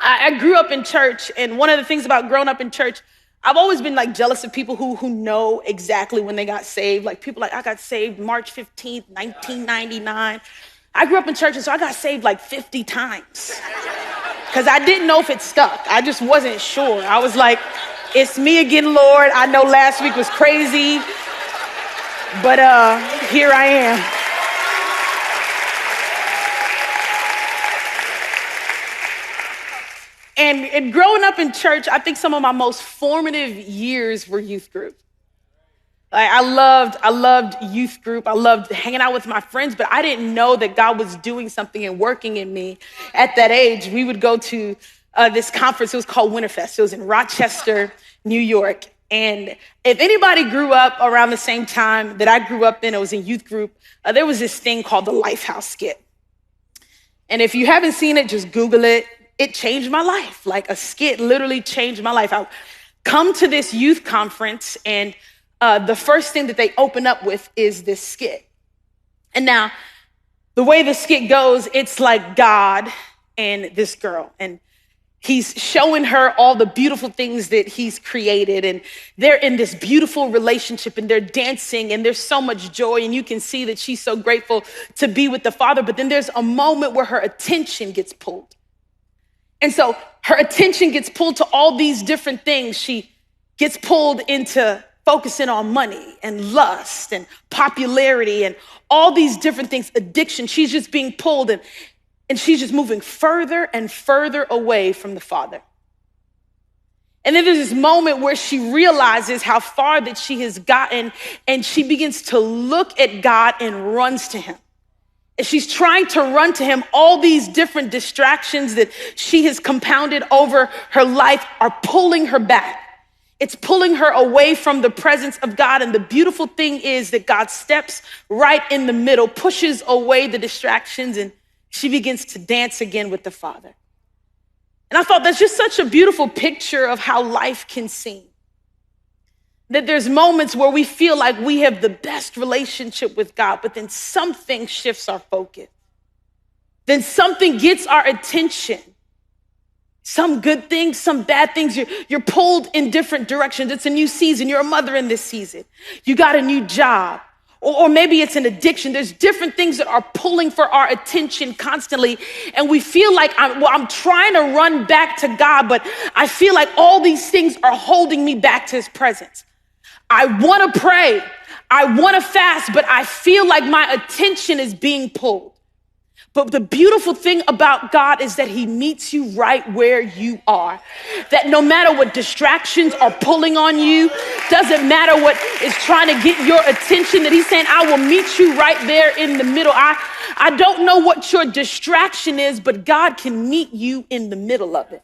I grew up in church, and one of the things about growing up in church, I've always been like jealous of people who know exactly when they got saved. Like people like, I got saved March 15th, 1999. I grew up in church, and so I got saved like 50 times because I didn't know if it stuck. I just wasn't sure. I was like, it's me again, Lord. I know last week was crazy, but here I am. And growing up in church, I think some of my most formative years were youth group. Like I loved youth group. I loved hanging out with my friends, but I didn't know that God was doing something and working in me at that age. We would go to this conference. It was called Winterfest. It was in Rochester, New York. And if anybody grew up around the same time that I grew up in, it was in youth group, there was this thing called the Lifehouse skit. And if you haven't seen it, just Google it. It changed my life. Like a skit literally changed my life. I come to this youth conference, and the first thing that they open up with is this skit. And now, the way the skit goes, it's like God and this girl, and he's showing her all the beautiful things that he's created, and they're in this beautiful relationship, and they're dancing, and there's so much joy, and you can see that she's so grateful to be with the Father. But then there's a moment where her attention gets pulled. And so her attention gets pulled to all these different things. She gets pulled into focusing on money and lust and popularity and all these different things, addiction. She's just being pulled, and she's just moving further and further away from the Father. And then there's this moment where she realizes how far that she has gotten, and she begins to look at God and runs to him. And she's trying to run to him. All these different distractions that she has compounded over her life are pulling her back. It's pulling her away from the presence of God. And the beautiful thing is that God steps right in the middle, pushes away the distractions, and she begins to dance again with the Father. And I thought that's just such a beautiful picture of how life can seem. That there's moments where we feel like we have the best relationship with God, but then something shifts our focus. Then something gets our attention. Some good things, some bad things. You're pulled in different directions. It's a new season. You're a mother in this season. You got a new job. Or maybe it's an addiction. There's different things that are pulling for our attention constantly. And we feel like I'm trying to run back to God, but I feel like all these things are holding me back to his presence. I want to pray. I want to fast, but I feel like my attention is being pulled. But the beautiful thing about God is that he meets you right where you are. That no matter what distractions are pulling on you, doesn't matter what is trying to get your attention, that he's saying, I will meet you right there in the middle. I don't know what your distraction is, but God can meet you in the middle of it.